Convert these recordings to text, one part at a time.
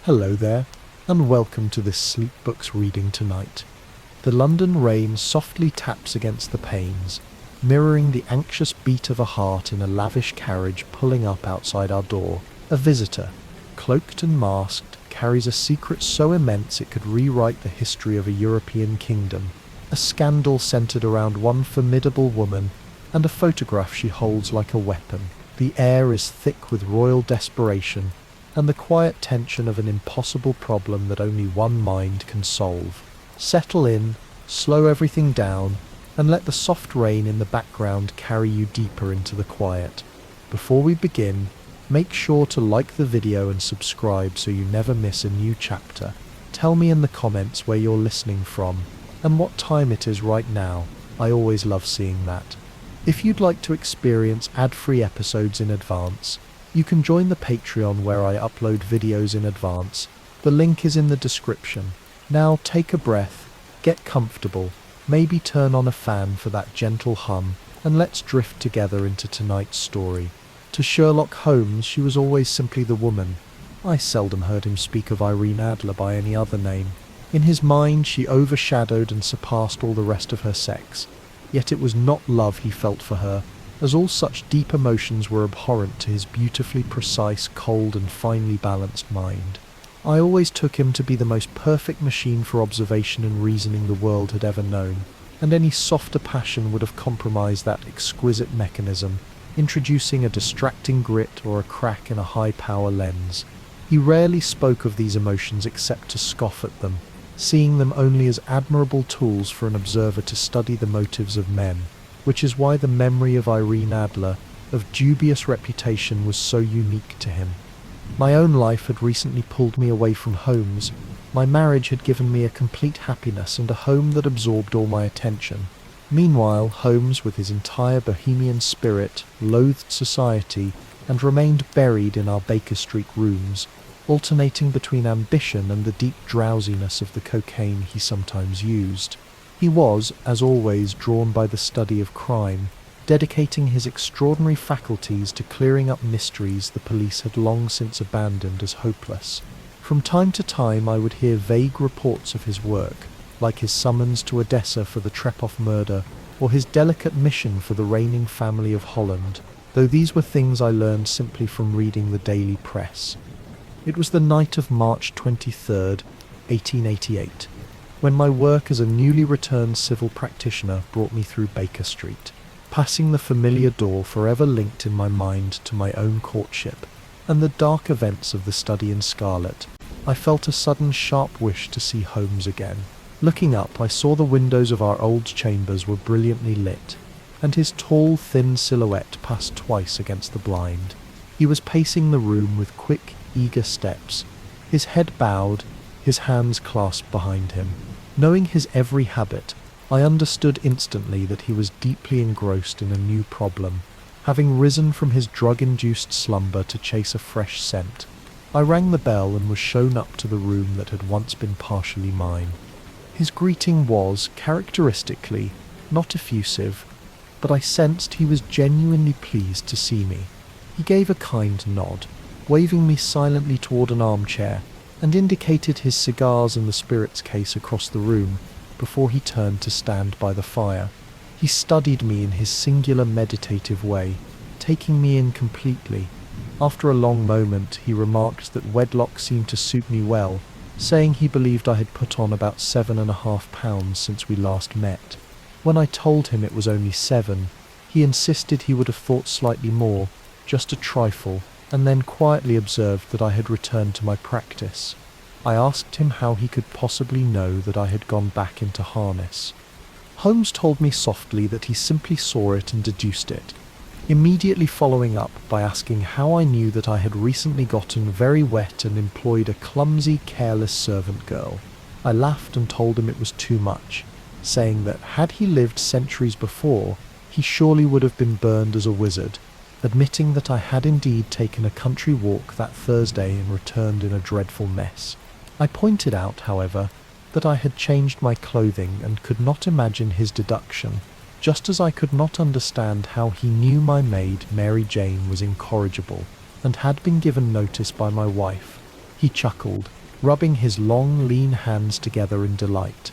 Hello there, and welcome to this Sleep Books reading tonight. The London rain softly taps against the panes, mirroring the anxious beat of a heart in a lavish carriage pulling up outside our door. A visitor, cloaked and masked, carries a secret so immense it could rewrite the history of a European kingdom. A scandal centered around one formidable woman, and a photograph she holds like a weapon. The air is thick with royal desperation, and the quiet tension of an impossible problem that only one mind can solve. Settle in, slow everything down, and let the soft rain in the background carry you deeper into the quiet. Before we begin, make sure to like the video and subscribe so you never miss a new chapter. Tell me in the comments where you're listening from, and what time it is right now. I always love seeing that. If you'd like to experience ad-free episodes in advance, you can join the Patreon where I upload videos in advance. The link is in the description. Now take a breath, get comfortable, maybe turn on a fan for that gentle hum, and let's drift together into tonight's story. To Sherlock Holmes, she was always simply the woman. I seldom heard him speak of Irene Adler by any other name. In his mind, she overshadowed and surpassed all the rest of her sex. Yet it was not love he felt for her, as all such deep emotions were abhorrent to his beautifully precise, cold and finely balanced mind. I always took him to be the most perfect machine for observation and reasoning the world had ever known, and any softer passion would have compromised that exquisite mechanism, introducing a distracting grit or a crack in a high-power lens. He rarely spoke of these emotions except to scoff at them, seeing them only as admirable tools for an observer to study the motives of men, which is why the memory of Irene Adler, of dubious reputation, was so unique to him. My own life had recently pulled me away from Holmes. My marriage had given me a complete happiness and a home that absorbed all my attention. Meanwhile, Holmes, with his entire Bohemian spirit, loathed society and remained buried in our Baker Street rooms, alternating between ambition and the deep drowsiness of the cocaine he sometimes used. He was, as always, drawn by the study of crime, dedicating his extraordinary faculties to clearing up mysteries the police had long since abandoned as hopeless. From time to time I would hear vague reports of his work, like his summons to Odessa for the Trepoff murder, or his delicate mission for the reigning family of Holland, though these were things I learned simply from reading the daily press. It was the night of March 23rd, 1888, when my work as a newly returned civil practitioner brought me through Baker Street, passing the familiar door forever linked in my mind to my own courtship, and the dark events of the study in scarlet. I felt a sudden sharp wish to see Holmes again. Looking up, I saw the windows of our old chambers were brilliantly lit, and his tall, thin silhouette passed twice against the blind. He was pacing the room with quick, eager steps, his head bowed, his hands clasped behind him. Knowing his every habit, I understood instantly that he was deeply engrossed in a new problem, having risen from his drug-induced slumber to chase a fresh scent. I rang the bell and was shown up to the room that had once been partially mine. His greeting was, characteristically, not effusive, but I sensed he was genuinely pleased to see me. He gave a kind nod, waving me silently toward an armchair, and indicated his cigars and the spirits case across the room before he turned to stand by the fire. He studied me in his singular meditative way, taking me in completely. After a long moment, he remarked that wedlock seemed to suit me well, saying he believed I had put on about 7.5 pounds since we last met. When I told him it was only 7, he insisted he would have thought slightly more, just a trifle, and then quietly observed that I had returned to my practice. I asked him how he could possibly know that I had gone back into harness. Holmes told me softly that he simply saw it and deduced it, immediately following up by asking how I knew that I had recently gotten very wet and employed a clumsy, careless servant girl. I laughed and told him it was too much, saying that had he lived centuries before, he surely would have been burned as a wizard, admitting that I had indeed taken a country walk that Thursday and returned in a dreadful mess. I pointed out, however, that I had changed my clothing and could not imagine his deduction, just as I could not understand how he knew my maid, Mary Jane, was incorrigible, and had been given notice by my wife. He He chuckled, rubbing his long, lean hands together in delight.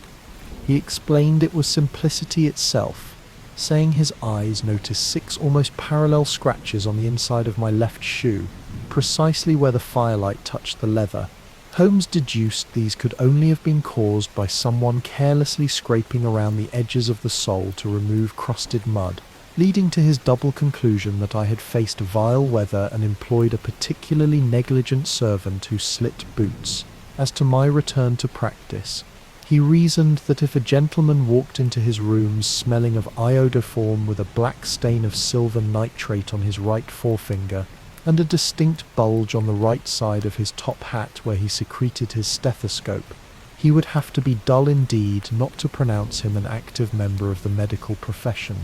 He explained it was simplicity itself, saying his eyes noticed 6 almost parallel scratches on the inside of my left shoe, precisely where the firelight touched the leather. Holmes deduced these could only have been caused by someone carelessly scraping around the edges of the sole to remove crusted mud, leading to his double conclusion that I had faced vile weather and employed a particularly negligent servant who slit boots. As to my return to practice, he reasoned that if a gentleman walked into his rooms smelling of iodoform with a black stain of silver nitrate on his right forefinger, and a distinct bulge on the right side of his top hat where he secreted his stethoscope, he would have to be dull indeed not to pronounce him an active member of the medical profession.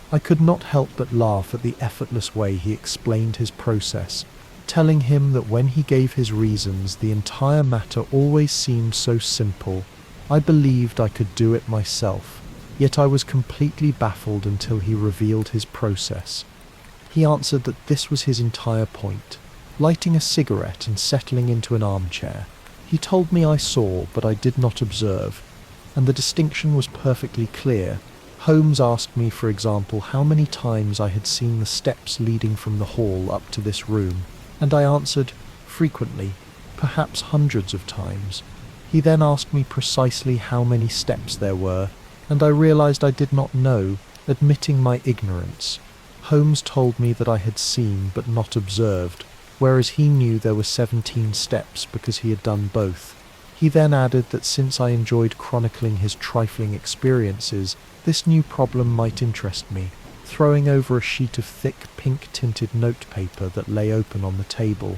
I could not help but laugh at the effortless way he explained his process, telling him that when he gave his reasons the entire matter always seemed so simple. I believed I could do it myself, yet I was completely baffled until he revealed his process. He answered that this was his entire point, lighting a cigarette and settling into an armchair. He told me I saw, but I did not observe, and the distinction was perfectly clear. Holmes asked me, for example, how many times I had seen the steps leading from the hall up to this room, and I answered, frequently, perhaps hundreds of times. He then asked me precisely how many steps there were, and I realized I did not know, admitting my ignorance. Holmes told me that I had seen but not observed, whereas he knew there were 17 steps because he had done both. He then added that since I enjoyed chronicling his trifling experiences, this new problem might interest me, throwing over a sheet of thick pink-tinted notepaper that lay open on the table.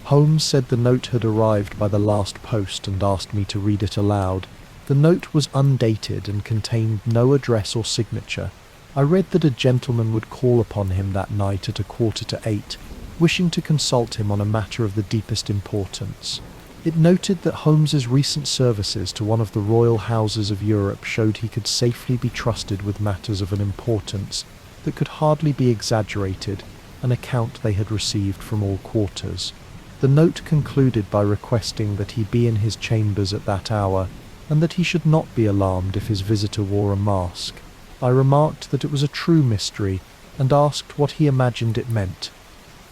Holmes said the note had arrived by the last post and asked me to read it aloud. The note was undated and contained no address or signature. I read that a gentleman would call upon him that night at 7:45, wishing to consult him on a matter of the deepest importance. It noted that Holmes's recent services to one of the royal houses of Europe showed he could safely be trusted with matters of an importance that could hardly be exaggerated, an account they had received from all quarters. The note concluded by requesting that he be in his chambers at that hour, and that he should not be alarmed if his visitor wore a mask. I remarked that it was a true mystery, and asked what he imagined it meant.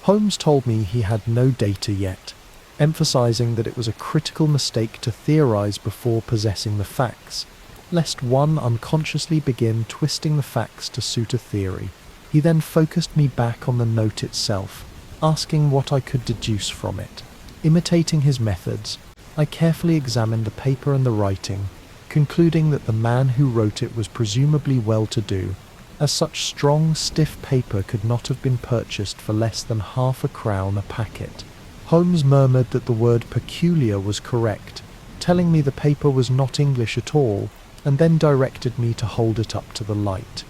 Holmes told me he had no data yet, emphasizing that it was a critical mistake to theorize before possessing the facts, lest one unconsciously begin twisting the facts to suit a theory. He then focused me back on the note itself, asking what I could deduce from it. Imitating his methods, I carefully examined the paper and the writing, concluding that the man who wrote it was presumably well-to-do, as such strong, stiff paper could not have been purchased for less than £0.50 a packet. Holmes murmured that the word peculiar was correct, telling me the paper was not English at all, and then directed me to hold it up to the light.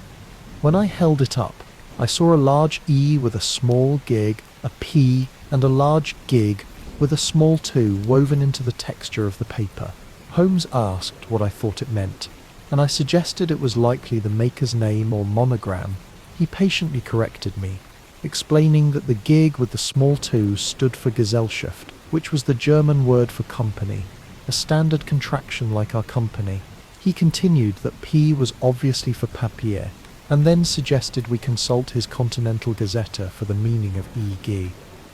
When I held it up, I saw a large E with a small gig, a P, and a large gig with a small 2 woven into the texture of the paper. Holmes asked what I thought it meant, and I suggested it was likely the maker's name or monogram. He patiently corrected me, explaining that the gig with the small 2 stood for Gesellschaft, which was the German word for company, a standard contraction like our company. He continued that P was obviously for papier, and then suggested we consult his Continental Gazette for the meaning of EG.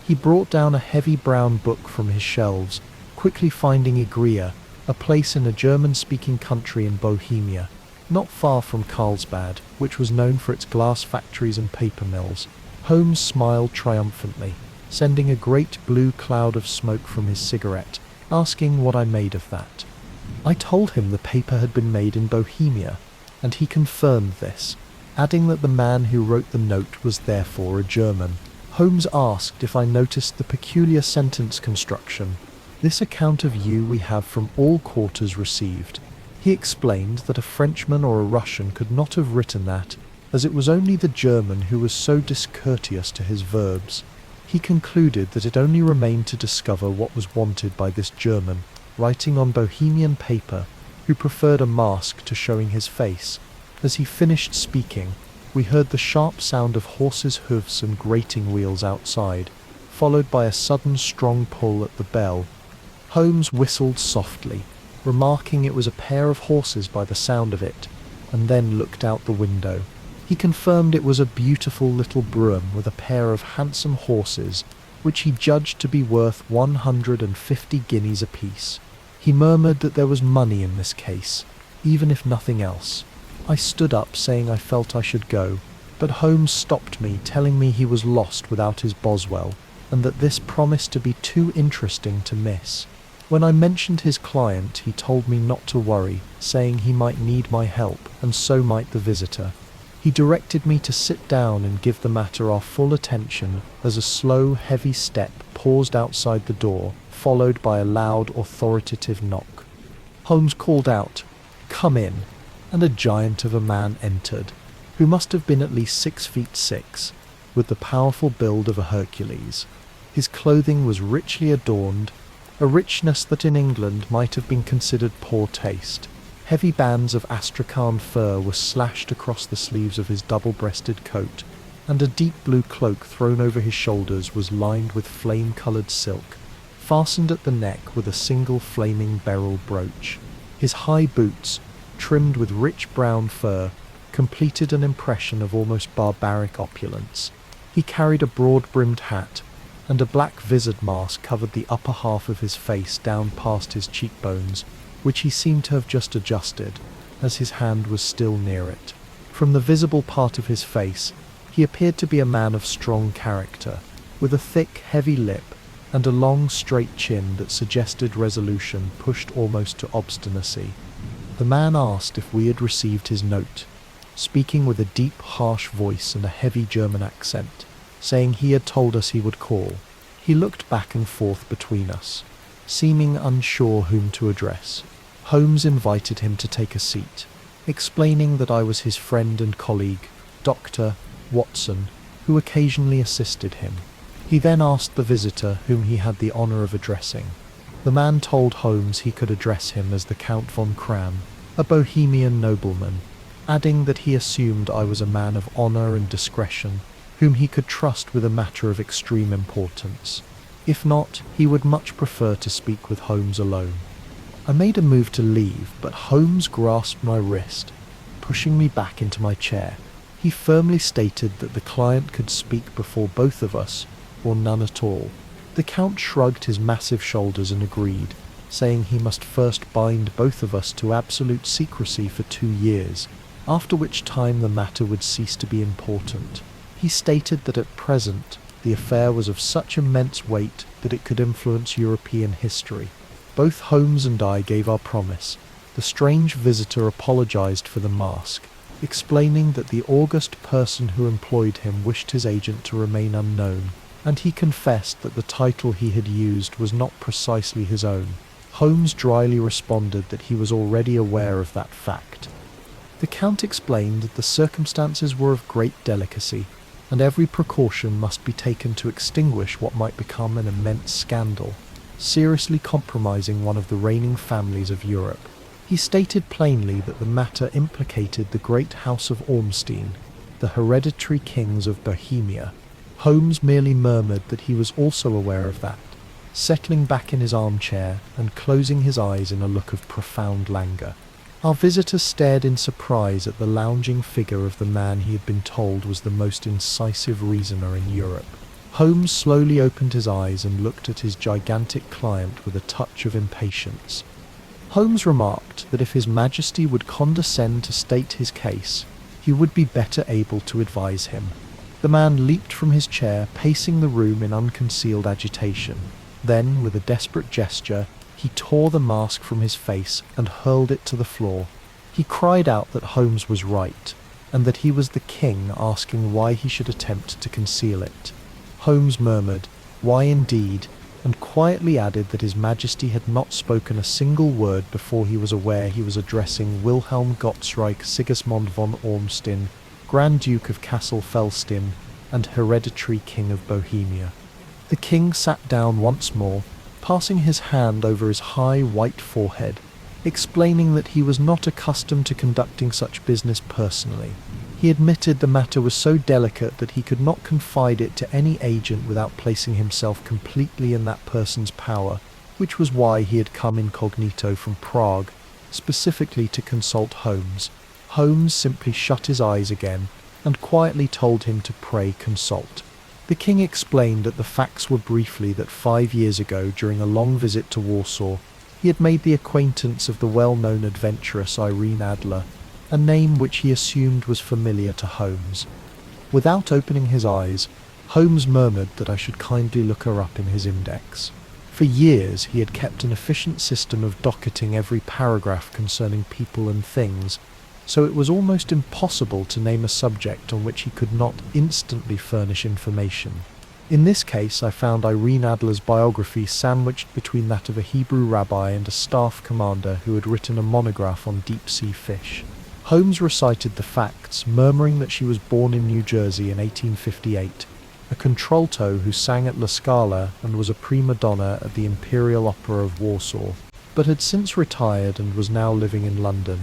He brought down a heavy brown book from his shelves, quickly finding Igria, a place in a German-speaking country in Bohemia, not far from Carlsbad, which was known for its glass factories and paper mills. Holmes smiled triumphantly, sending a great blue cloud of smoke from his cigarette, asking what I made of that. I told him the paper had been made in Bohemia, and he confirmed this, adding that the man who wrote the note was therefore a German. Holmes asked if I noticed the peculiar sentence construction. This account of you we have from all quarters received. He explained that a Frenchman or a Russian could not have written that, as it was only the German who was so discourteous to his verbs. He concluded that it only remained to discover what was wanted by this German, writing on Bohemian paper, who preferred a mask to showing his face. As he finished speaking, we heard the sharp sound of horses' hoofs and grating wheels outside, followed by a sudden strong pull at the bell. Holmes whistled softly, remarking it was a pair of horses by the sound of it, and then looked out the window. He confirmed it was a beautiful little brougham with a pair of handsome horses, which he judged to be worth 150 guineas apiece. He murmured that there was money in this case, even if nothing else. I stood up, saying I felt I should go, but Holmes stopped me, telling me he was lost without his Boswell, and that this promised to be too interesting to miss. When I mentioned his client, he told me not to worry, saying he might need my help, and so might the visitor. He directed me to sit down and give the matter our full attention as a slow, heavy step paused outside the door, followed by a loud, authoritative knock. Holmes called out, "Come in," and a giant of a man entered, who must have been at least 6 feet 6, with the powerful build of a Hercules. His clothing was richly adorned, a richness that in England might have been considered poor taste. Heavy bands of astrakhan fur were slashed across the sleeves of his double-breasted coat, and a deep blue cloak thrown over his shoulders was lined with flame-coloured silk, fastened at the neck with a single flaming beryl brooch. His high boots, trimmed with rich brown fur, completed an impression of almost barbaric opulence. He carried a broad-brimmed hat, and a black vizard mask covered the upper half of his face down past his cheekbones, which he seemed to have just adjusted, as his hand was still near it. From the visible part of his face, he appeared to be a man of strong character, with a thick, heavy lip, and a long, straight chin that suggested resolution pushed almost to obstinacy. The man asked if we had received his note, speaking with a deep, harsh voice and a heavy German accent, saying he had told us he would call. He looked back and forth between us, seeming unsure whom to address. Holmes invited him to take a seat, explaining that I was his friend and colleague, Dr. Watson, who occasionally assisted him. He then asked the visitor whom he had the honour of addressing. The man told Holmes he could address him as the Count von Cram, a Bohemian nobleman, adding that he assumed I was a man of honour and discretion, whom he could trust with a matter of extreme importance. If not, he would much prefer to speak with Holmes alone. I made a move to leave, but Holmes grasped my wrist, pushing me back into my chair. He firmly stated that the client could speak before both of us, or none at all. The Count shrugged his massive shoulders and agreed, saying he must first bind both of us to absolute secrecy for 2 years, after which time the matter would cease to be important. He stated that at present the affair was of such immense weight that it could influence European history. Both Holmes and I gave our promise. The strange visitor apologized for the mask, explaining that the august person who employed him wished his agent to remain unknown, and he confessed that the title he had used was not precisely his own. Holmes dryly responded that he was already aware of that fact. The Count explained that the circumstances were of great delicacy, and every precaution must be taken to extinguish what might become an immense scandal, seriously compromising one of the reigning families of Europe. He stated plainly that the matter implicated the great house of Ormstein, the hereditary kings of Bohemia. Holmes merely murmured that he was also aware of that, settling back in his armchair and closing his eyes in a look of profound languor. Our visitor stared in surprise at the lounging figure of the man he had been told was the most incisive reasoner in Europe. Holmes slowly opened his eyes and looked at his gigantic client with a touch of impatience. Holmes remarked that if His Majesty would condescend to state his case, he would be better able to advise him. The man leaped from his chair, pacing the room in unconcealed agitation. Then, with a desperate gesture, he tore the mask from his face and hurled it to the floor. He cried out that Holmes was right, and that he was the king asking why he should attempt to conceal it. Holmes murmured, "Why indeed?" and quietly added that His Majesty had not spoken a single word before he was aware he was addressing Wilhelm Gottsreich Sigismund von Ormstein, Grand Duke of Kassel-Felstein, and hereditary King of Bohemia. The king sat down once more, passing his hand over his high white forehead, explaining that he was not accustomed to conducting such business personally. He admitted the matter was so delicate that he could not confide it to any agent without placing himself completely in that person's power, which was why he had come incognito from Prague, specifically to consult Holmes. Holmes simply shut his eyes again and quietly told him to pray consult. The king explained that the facts were briefly that 5 years ago, during a long visit to Warsaw, he had made the acquaintance of the well-known adventuress Irene Adler, a name which he assumed was familiar to Holmes. Without opening his eyes, Holmes murmured that I should kindly look her up in his index. For years he had kept an efficient system of docketing every paragraph concerning people and things, so it was almost impossible to name a subject on which he could not instantly furnish information. In this case, I found Irene Adler's biography sandwiched between that of a Hebrew rabbi and a staff commander who had written a monograph on deep-sea fish. Holmes recited the facts, murmuring that she was born in New Jersey in 1858, a contralto who sang at La Scala and was a prima donna at the Imperial Opera of Warsaw, but had since retired and was now living in London.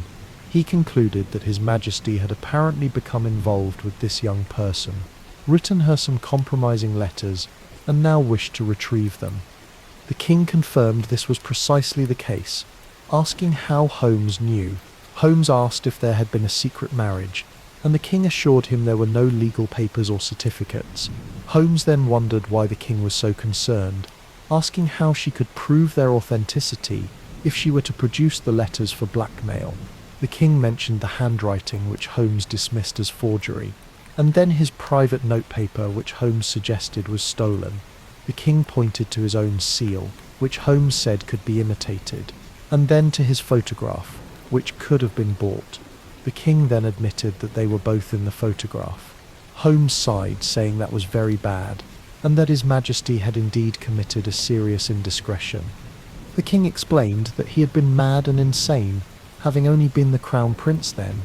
He concluded that His Majesty had apparently become involved with this young person, written her some compromising letters, and now wished to retrieve them. The king confirmed this was precisely the case, asking how Holmes knew. Holmes asked if there had been a secret marriage, and the king assured him there were no legal papers or certificates. Holmes then wondered why the king was so concerned, asking how she could prove their authenticity if she were to produce the letters for blackmail. The king mentioned the handwriting, which Holmes dismissed as forgery, and then his private notepaper, which Holmes suggested was stolen. The king pointed to his own seal, which Holmes said could be imitated, and then to his photograph, which could have been bought. The king then admitted that they were both in the photograph. Holmes sighed, saying that was very bad, and that His Majesty had indeed committed a serious indiscretion. The king explained that he had been mad and insane, having only been the crown prince then,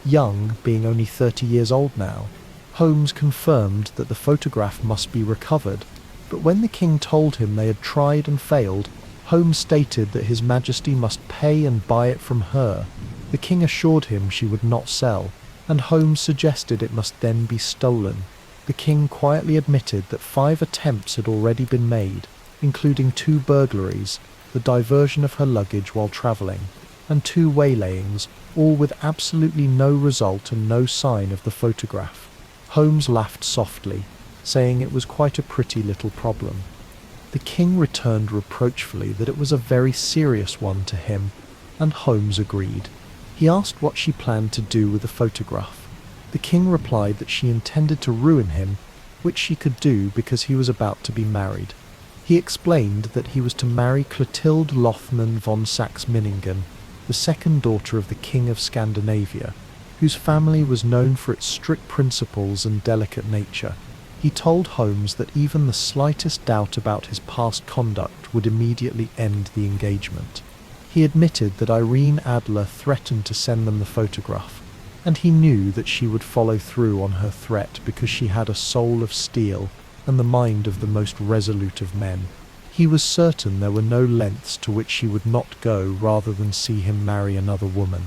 young, being only 30 years old now. Holmes confirmed that the photograph must be recovered, but when the king told him they had tried and failed, Holmes stated that His Majesty must pay and buy it from her. The king assured him she would not sell, and Holmes suggested it must then be stolen. The king quietly admitted that 5 attempts had already been made, including 2 burglaries, the diversion of her luggage while travelling, and 2 waylayings, all with absolutely no result and no sign of the photograph. Holmes laughed softly, saying it was quite a pretty little problem. The king returned reproachfully that it was a very serious one to him, and Holmes agreed. He asked what she planned to do with the photograph. The king replied that she intended to ruin him, which she could do because he was about to be married. He explained that he was to marry Clotilde Lothman von Saxe-Meiningen, the second daughter of the King of Scandinavia, whose family was known for its strict principles and delicate nature. He told Holmes that even the slightest doubt about his past conduct would immediately end the engagement. He admitted that Irene Adler threatened to send them the photograph, and he knew that she would follow through on her threat because she had a soul of steel and the mind of the most resolute of men. He was certain there were no lengths to which she would not go rather than see him marry another woman.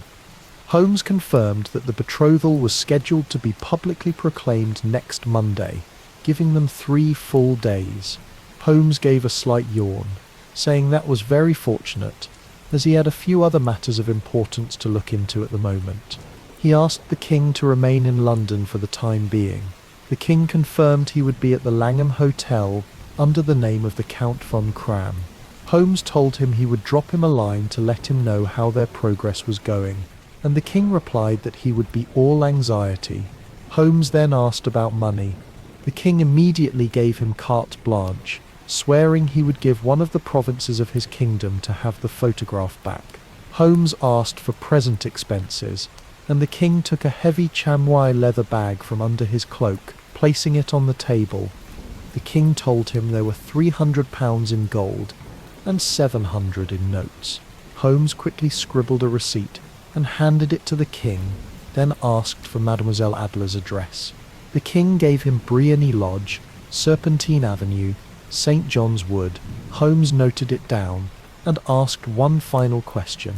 Holmes confirmed that the betrothal was scheduled to be publicly proclaimed next Monday, giving them 3 full days. Holmes gave a slight yawn, saying that was very fortunate, as he had a few other matters of importance to look into at the moment. He asked the king to remain in London for the time being. The king confirmed he would be at the Langham Hotel under the name of the Count von Cram. Holmes told him he would drop him a line to let him know how their progress was going, and the king replied that he would be all anxiety. Holmes then asked about money. The king immediately gave him carte blanche, swearing he would give one of the provinces of his kingdom to have the photograph back. Holmes asked for present expenses, and the king took a heavy chamois leather bag from under his cloak, placing it on the table. The king told him there were £300 in gold and £700 in notes. Holmes quickly scribbled a receipt and handed it to the king, then asked for Mademoiselle Adler's address. The king gave him Briony Lodge, Serpentine Avenue, St. John's Wood. Holmes noted it down and asked one final question: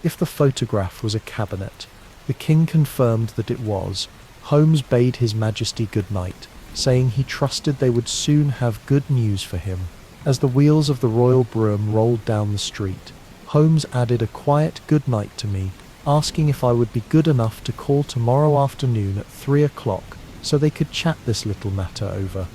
if the photograph was a cabinet. The king confirmed that it was. Holmes bade His Majesty good night, saying he trusted they would soon have good news for him, As the wheels of the royal brougham rolled down the street, Holmes added a quiet good night to me, asking if I would be good enough to call tomorrow afternoon at 3 o'clock so they could chat this little matter over.